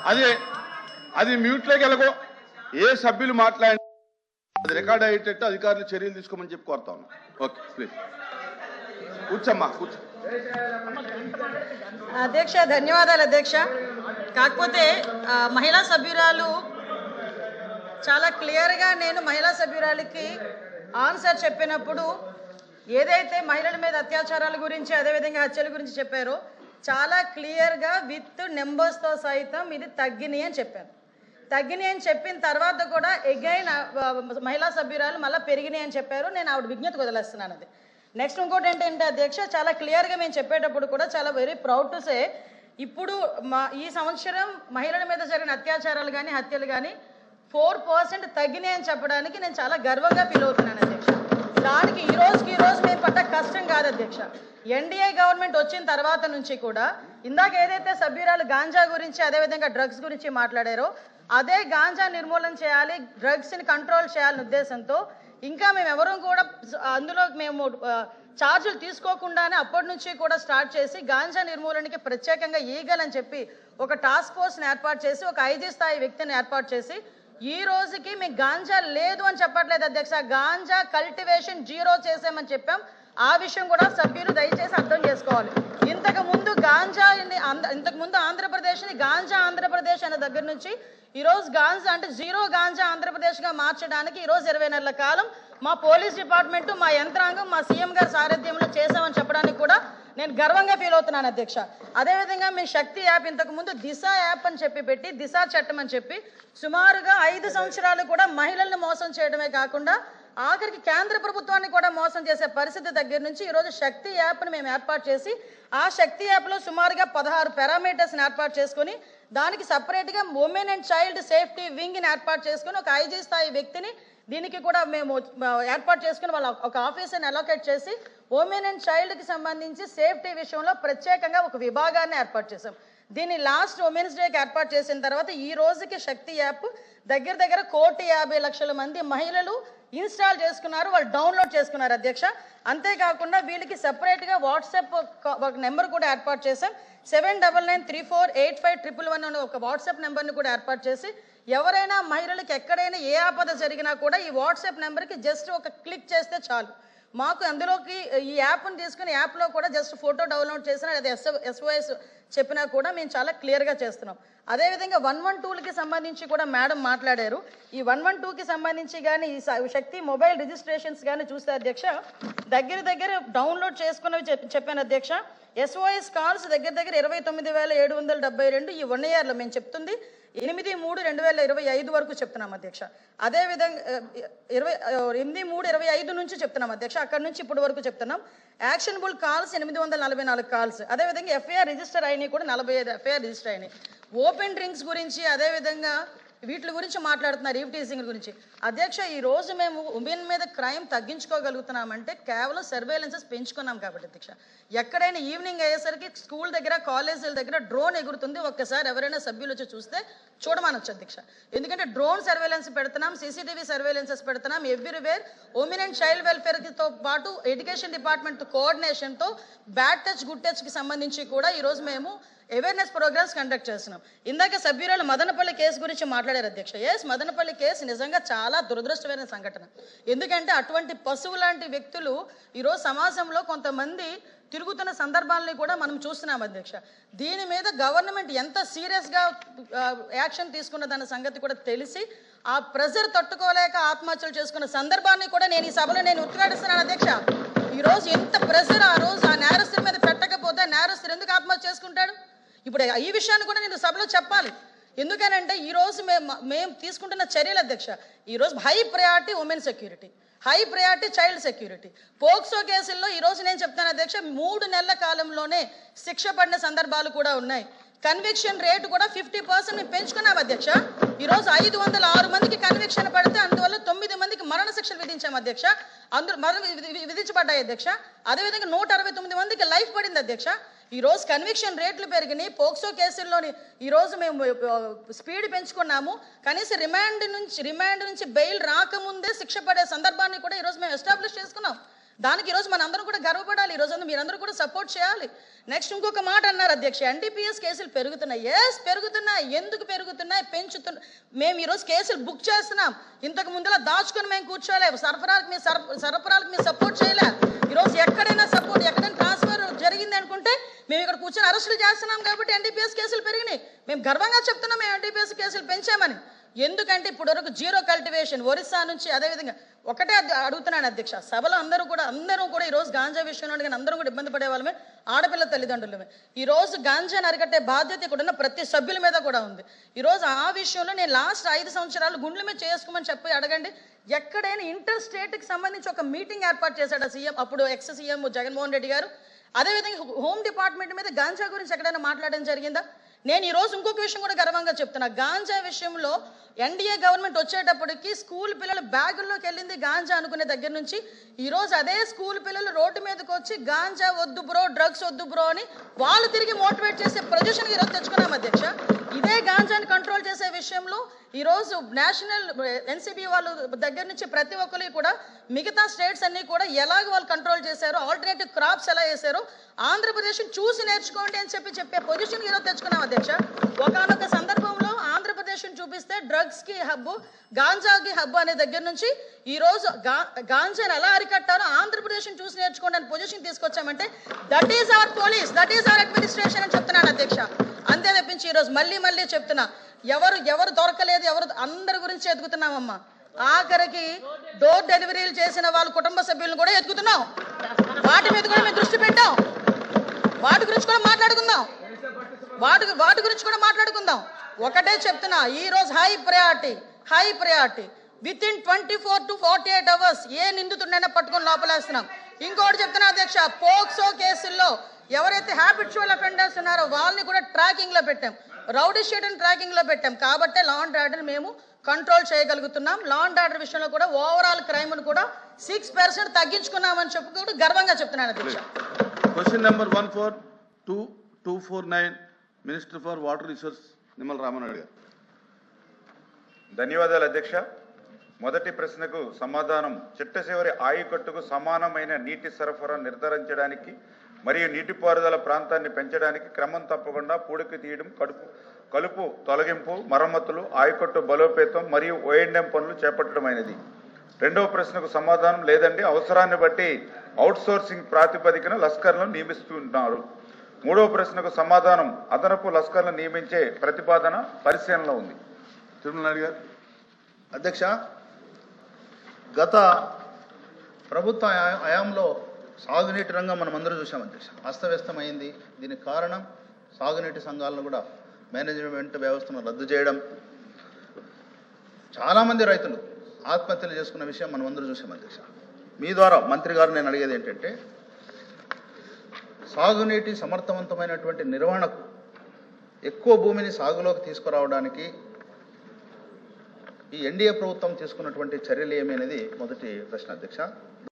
అది అది మ్యూట్లోకి వెళ్ళకో. ఏ సభ్యులు మాట్లాడి అది రికార్డ్ అయ్యేటట్టు అధికారులు చర్యలు తీసుకోమని చెప్పి కోరుతా ఉన్నాం. ఓకే ప్లీజ్ కూర్చోమ్మా కూర్చో. అధ్యక్ష ధన్యవాదాలు అధ్యక్ష. కాకపోతే మహిళా సభ్యురాలు చాలా క్లియర్గా నేను మహిళా సభ్యురాలికి ఆన్సర్ చెప్పినప్పుడు ఏదైతే మహిళల మీద అత్యాచారాల గురించి అదేవిధంగా హత్యల గురించి చెప్పారో చాలా క్లియర్గా విత్ నెంబర్స్తో సైతం ఇది తగ్గినాయి అని చెప్పాను. తగ్గినాయి అని చెప్పిన తర్వాత కూడా ఎగైన్ మహిళా సభ్యురాలు మళ్ళీ పెరిగినాయి అని చెప్పారు. నేను ఆవిడ విజ్ఞతకు వదిలేస్తున్నాను. అది నెక్స్ట్ ఇంకోటి ఏంటంటే అధ్యక్ష చాలా క్లియర్గా మేము చెప్పేటప్పుడు కూడా చాలా వెరీ ప్రౌడ్ టు సే ఇప్పుడు ఈ సంవత్సరం మహిళల మీద జరిగిన అత్యాచారాలు కానీ హత్యలు కానీ 4% తగ్గినాయి అని చెప్పడానికి నేను చాలా గర్వంగా ఫీల్ అవుతున్నాను అధ్యక్ష. దానికి ఈ రోజు మేము పడ్డ కష్టం కాదు అధ్యక్ష. ఎన్డీఏ గవర్నమెంట్ వచ్చిన తర్వాత నుంచి కూడా ఇందాక ఏదైతే సభ్యురాలు గాంజా గురించి అదేవిధంగా డ్రగ్స్ గురించి మాట్లాడారో అదే గాంజా నిర్మూలన చేయాలి, డ్రగ్స్ని కంట్రోల్ చేయాలనే ఉద్దేశంతో ఇంకా మేము ఎవరూ కూడా అందులో మేము ఛార్జీలు తీసుకోకుండానే అప్పటి నుంచి కూడా స్టార్ట్ చేసి గాంజా నిర్మూలనకి ప్రత్యేకంగా ఈగల్ అని చెప్పి ఒక టాస్క్ ఫోర్స్ని ఏర్పాటు చేసి ఒక 5 స్థాయి వ్యక్తిని ఏర్పాటు చేసి ఈ రోజుకి మీకు గాంజా లేదు అని చెప్పట్లేదు అధ్యక్ష. గాంజా కల్టివేషన్ 0 చేసామని చెప్పాం. ఆ విషయం కూడా సభ్యులు దయచేసి అర్థం చేసుకోవాలి. ఇంతకుముందు ఆంధ్రప్రదేశ్ని గాంజా ఆంధ్రప్రదేశ్ అనే దగ్గర నుంచి ఈరోజు గాంజా అంటే 0 గాంజా ఆంధ్రప్రదేశ్గా మార్చడానికి ఈరోజు 20 నెలల కాలం మా పోలీస్ డిపార్ట్మెంటు మా యంత్రాంగం మా సీఎం గారి సారథ్యంలో చేసామని చెప్పడానికి కూడా నేను గర్వంగా ఫీల్ అవుతున్నాను అధ్యక్ష. అదేవిధంగా మీ శక్తి యాప్ ఇంతకుముందు దిశ యాప్ అని చెప్పి పెట్టి దిశ చట్టం అని చెప్పి సుమారుగా 5 సంవత్సరాలు కూడా మహిళలను మోసం చేయడమే కాకుండా ఆఖరికి కేంద్ర ప్రభుత్వాన్ని కూడా మోసం చేసే పరిస్థితి దగ్గర నుంచి ఈరోజు శక్తి యాప్ని మేము ఏర్పాటు చేసి ఆ శక్తి యాప్లో సుమారుగా 16 పారామీటర్స్ని ఏర్పాటు చేసుకొని దానికి సపరేట్గా ఉమెన్ అండ్ చైల్డ్ సేఫ్టీ వింగ్ని ఏర్పాటు చేసుకొని ఒక 5 స్థాయి వ్యక్తిని దీనికి కూడా మేము ఏర్పాటు చేసుకుని వాళ్ళ ఒక ఆఫీసర్ని అలొకేట్ చేసి ఉమెన్ అండ్ చైల్డ్కి సంబంధించి సేఫ్టీ విషయంలో ప్రత్యేకంగా ఒక విభాగాన్ని ఏర్పాటు చేసాం. దీన్ని లాస్ట్ ఉమెన్స్ డేకి ఏర్పాటు చేసిన తర్వాత ఈ రోజుకి శక్తి యాప్ దగ్గర 1,50,00,000 మంది మహిళలు ఇన్స్టాల్ చేసుకున్నారు, వాళ్ళు డౌన్లోడ్ చేసుకున్నారు అధ్యక్ష. అంతేకాకుండా వీళ్ళకి సెపరేట్గా వాట్సాప్ ఒక నెంబర్ కూడా ఏర్పాటు చేసాం. 7993485111 అనే ఒక వాట్సాప్ నెంబర్ని కూడా ఏర్పాటు చేసి ఎవరైనా మహిళలకు ఎక్కడైనా ఏ ఆపద జరిగినా కూడా ఈ వాట్సాప్ నెంబర్కి జస్ట్ ఒక క్లిక్ చేస్తే చాలు మాకు అందులోకి ఈ యాప్ని తీసుకుని యాప్లో కూడా జస్ట్ ఫోటో డౌన్లోడ్ చేసినా లేదా SOS చెప్పినా కూడా మేము చాలా క్లియర్గా చేస్తున్నాం. అదేవిధంగా 112కి సంబంధించి కూడా మేడం మాట్లాడారు. ఈ 112కి సంబంధించి కానీ ఈ శక్తి మొబైల్ రిజిస్ట్రేషన్స్ కానీ చూస్తే అధ్యక్ష దగ్గర డౌన్లోడ్ చేసుకున్నవి చెప్పాను అధ్యక్ష. SOS కాల్స్ దగ్గర 29,772 ఈ 1 ఇయర్లో మేము చెప్తుంది 8/3/2025 వరకు చెప్తున్నాం అధ్యక్ష. అదేవిధంగా 8/3/25 నుంచి చెప్తున్నాం అధ్యక్ష. అక్కడి నుంచి ఇప్పటి వరకు చెప్తున్నాం. Actionable calls 844 calls. అదేవిధంగా FIR రిజిస్టర్ అయినాయి కూడా 45 FIR రిజిస్టర్ అయినాయి. ఓపెన్ డ్రింక్స్ గురించి అదేవిధంగా వీటి గురించి మాట్లాడుతున్నారు, ఈవ్టీజింగ్ గురించి అధ్యక్ష. ఈరోజు మేము ఉమెన్ మీద క్రైమ్ తగ్గించుకోగలుగుతున్నామంటే కేవలం సర్వేలెన్సెస్ పెంచుకున్నాం కాబట్టి అధ్యక్ష. ఎక్కడైనా ఈవినింగ్ అయ్యేసరికి స్కూల్ దగ్గర కాలేజీల దగ్గర డ్రోన్ ఎగురుతుంది. ఒక్కసారి ఎవరైనా సభ్యులు వచ్చి చూస్తే చూడమనొచ్చు అధ్యక్ష. ఎందుకంటే డ్రోన్ సర్వేలెన్స్ పెడుతున్నాం, CCTV సర్వేలెన్సెస్ పెడుతున్నాం. ఎవ్రీవేర్ ఉమెన్ అండ్ చైల్డ్ వెల్ఫేర్తో పాటు ఎడ్యుకేషన్ డిపార్ట్మెంట్ కోఆర్డినేషన్తో బ్యాడ్ టచ్ గుడ్ టచ్కి సంబంధించి కూడా ఈరోజు మేము అవేర్నెస్ ప్రోగ్రామ్స్ కండక్ట్ చేస్తున్నాం. ఇందాక సభ్యురాలు మదనపల్లి కేసు గురించి మాట్లాడారు అధ్యక్ష. మదనపల్లి కేసు నిజంగా చాలా దురదృష్టమైన సంఘటన. ఎందుకంటే అటువంటి పశువు లాంటి వ్యక్తులు ఈరోజు సమాజంలో కొంతమంది తిరుగుతున్న సందర్భాలని కూడా మనం చూస్తున్నాం అధ్యక్ష. దీని మీద గవర్నమెంట్ ఎంత సీరియస్గా యాక్షన్ తీసుకున్నదన్న సంగతి కూడా తెలిసి ఆ ప్రెజర్ తట్టుకోలేక ఆత్మహత్యలు చేసుకున్న సందర్భాన్ని కూడా నేను ఈ సభలో ఉద్ఘాటిస్తున్నాను అధ్యక్ష. ఈరోజు ఎంత ప్రెజర్ ఆ రోజు ఆ నేరస్తుల మీద పెట్టకపోతే నేరస్తులు ఎందుకు ఆత్మహత్య చేసుకుంటాడు? ఇప్పుడు ఈ విషయాన్ని కూడా నేను సభలో చెప్పాలి. ఎందుకనంటే ఈరోజు మేము తీసుకుంటున్న చర్యలు అధ్యక్ష ఈరోజు high priority women security, high priority child security. POCSO కేసుల్లో ఈరోజు నేను చెప్తాను అధ్యక్ష 3 నెలల కాలంలోనే శిక్ష పడిన సందర్భాలు కూడా ఉన్నాయి. కన్విక్షన్ రేటు కూడా 50% మేము పెంచుకున్నాం అధ్యక్ష. ఈరోజు 506 మందికి కన్విక్షన్ పడితే అందువల్ల 9 మందికి మరణ శిక్షలు విధించాం అధ్యక్ష. అందులో విధించబడ్డాయి అధ్యక్ష. అదేవిధంగా 169 మందికి లైఫ్ పడింది అధ్యక్ష. ఈరోజు కన్విక్షన్ రేట్లు పెరిగినాయి. పోక్సో కేసుల్లోని ఈరోజు మేము స్పీడ్ పెంచుకున్నాము. కనీసం రిమాండ్ నుంచి బెయిల్ రాకముందే శిక్ష పడే సందర్భాన్ని కూడా ఈరోజు మేము ఎస్టాబ్లిష్ చేసుకున్నాం. దానికి ఈరోజు మనందరం కూడా గర్వపడాలి. ఈరోజు మీరందరూ కూడా సపోర్ట్ చేయాలి. నెక్స్ట్ ఇంకొక మాట అన్నారు అధ్యక్ష, ఎన్డీపీఎస్ కేసులు పెరుగుతున్నాయి. పెరుగుతున్నాయి. ఎందుకు పెరుగుతున్నాయి? మేము ఈరోజు కేసులు బుక్ చేస్తున్నాం. ఇంతకు ముందులా దాచుకొని మేము కూర్చోలేము. సరఫరాలకు మేము సపోర్ట్ చేయలే. ఈరోజు ఎక్కడైనా ట్రాన్స్ఫర్ జరిగింది అనుకుంటే మేము ఇక్కడ కూర్చొని అరెస్టులు చేస్తున్నాం కాబట్టి ఎన్డీపీఎస్ కేసులు పెరిగినాయి. మేము గర్వంగా చెప్తున్నాం మేము ఎన్డీపీఎస్ కేసులు పెంచామని. ఎందుకంటే ఇప్పుడు వరకు జీరో కల్టివేషన్ ఒరిస్సా నుంచి, అదేవిధంగా ఒకటే అడుగుతున్నాను అధ్యక్ష, సభలో అందరూ కూడా ఈరోజు గాంజా విషయంలో కానీ అందరూ కూడా ఇబ్బంది పడే వాళ్ళమే, ఆడపిల్ల తల్లిదండ్రులమే. ఈరోజు గాంజాని అరికట్టే బాధ్యత ఇక్కడ ఉన్న ప్రతి సభ్యుల మీద కూడా ఉంది. ఈరోజు ఆ విషయంలో నేను లాస్ట్ 5 సంవత్సరాలు గుండెల మీద చేసుకోమని చెప్పి అడగండి, ఎక్కడైనా ఇంటర్ స్టేట్కి సంబంధించి ఒక మీటింగ్ ఏర్పాటు చేశాడు సీఎం, అప్పుడు ఎక్స్ సీఎం జగన్మోహన్ రెడ్డి గారు. అదేవిధంగా హోమ్ డిపార్ట్మెంట్ మీద గాంజా గురించి ఎక్కడైనా మాట్లాడడం జరిగిందా? నేను ఈరోజు ఇంకొక విషయం కూడా గర్వంగా చెప్తున్నా, గాంజా విషయంలో ఎన్డీఏ గవర్నమెంట్ వచ్చేటప్పటికి స్కూల్ పిల్లలు బ్యాగుల్లోకి వెళ్ళింది గాంజా అనుకునే దగ్గర నుంచి ఈరోజు అదే స్కూల్ పిల్లలు రోడ్డు మీదకి వచ్చి గాంజా వద్దు బ్రో, డ్రగ్స్ వద్దు బ్రో అని వాళ్ళు తిరిగి మోటివేట్ చేసే పొజిషన్కి ఈరోజు తెచ్చుకున్నాం అధ్యక్ష. ఇదే గాంజాని కంట్రోల్ చేసే విషయంలో ఈరోజు నేషనల్ ఎన్సీబీ వాళ్ళ దగ్గర నుంచి ప్రతి ఒక్కరికి కూడా మిగతా స్టేట్స్ అన్ని కూడా ఎలాగ వాళ్ళు కంట్రోల్ చేశారో, ఆల్టర్నేటివ్ క్రాప్స్ ఎలా వేశారో ఆంధ్రప్రదేశ్ చూసి నేర్చుకోండి అని చెప్పే పొజిషన్ ఈరోజు తెచ్చుకున్నాం అధ్యక్ష. ఒకనొక సందర్భంలో ఆంధ్రప్రదేశ్ చూపిస్తే డ్రగ్స్ కి హబ్బు, గాంజాకి హబ్బు అనే దగ్గర నుంచి ఈ రోజు గాంజాని ఎలా అరికట్టారో ఆంధ్రప్రదేశ్ చూసి నేర్చుకోండి అని position తీసుకొచ్చామంటే that is our police, that is our administration అని చెప్తున్నాను అధ్యక్ష. అంతే తప్పించి ఈరోజు మళ్ళీ చెప్తున్నా, ఎవరు దొరకలేదు, అందరి గురించి ఎదుగుతున్నామమ్మా. ఆఖరికి డోర్ డెలివరీలు చేసిన వాళ్ళ కుటుంబ సభ్యులను కూడా ఎదుగుతున్నాం. వాటి మీద కూడా మేము దృష్టి పెట్టాం. వాటి గురించి కూడా మాట్లాడుకుందాం. ఒకటే చెప్తున్నా, ఈ రోజు high priority with in 24 to 48 hours ఏ నిందితుడినైనా పట్టుకొని లోపలేస్తున్నాం. ఇంకోటి చెప్తున్నా అధ్యక్ష, పోక్సో కేసుల్లో ఎవరైతే హ్యాబిచువల్ అఫెండర్స్ ఉన్నారో వాళ్ళని కూడా ట్రాకింగ్ లో పెట్టాం, రౌడీ షీట్ని ట్రాకింగ్ లో పెట్టాం. కాబట్టి లా అండ్ ఆర్డర్ మేము కంట్రోల్ చేయగలుగుతున్నాం. లా అండ్ ఆర్డర్ విషయంలో కూడా ఓవరాల్ క్రైమ్ ను కూడా 6% తగ్గించుకున్నామని చెప్పి గర్వంగా చెప్తున్నాను అధ్యక్ష. Question number 14249 minister for water resource Nimmala Rama Naidu గారు. ధన్యవాదాలు అధ్యక్ష. మొదటి ప్రశ్నకు సమాధానం, చిట్ట చివరి ఆయకట్టుకు సమానమైన నీటి సరఫరా నిర్ధారించడానికి మరియు నీటిపారుదల ప్రాంతాన్ని పెంచడానికి క్రమం తప్పకుండా పూడికి తీయడం, కలుపు తొలగింపు, మరమ్మతులు, ఆయకట్టు బలోపేతం మరియు ఓఎండ్ఎం పనులు చేపట్టడమైనది. రెండవ ప్రశ్నకు సమాధానం, లేదండి, అవసరాన్ని బట్టి అవుట్సోర్సింగ్ ప్రాతిపదికన లస్కర్లను నియమిస్తున్నారు. మూడవ ప్రశ్నకు సమాధానం, అదనపు లస్కర్లను నియమించే ప్రతిపాదన పరిశీలనలో ఉంది. తిరుమల నాయుడు గారు. అధ్యక్ష, గత ప్రభుత్వ హయాంలో సాగునీటి రంగం మనం అందరూ చూసాం అధ్యక్ష, అస్తవ్యస్తమైంది. దీనికి కారణం సాగునీటి సంఘాలను కూడా మేనేజ్మెంట్ వ్యవస్థను రద్దు చేయడం, చాలామంది రైతులు ఆత్మహత్యలు చేసుకున్న విషయం మనం అందరూ చూసాం అధ్యక్ష. మీ ద్వారా మంత్రి గారు నేను అడిగేది ఏంటంటే, సాగునీటి సమర్థవంతమైనటువంటి నిర్వహణకు ఎక్కువ భూమిని సాగులోకి తీసుకురావడానికి ఈ ఎన్డీఏ ప్రభుత్వం తీసుకున్నటువంటి చర్యలు ఏమి అనేది మొదటి ప్రశ్న అధ్యక్ష.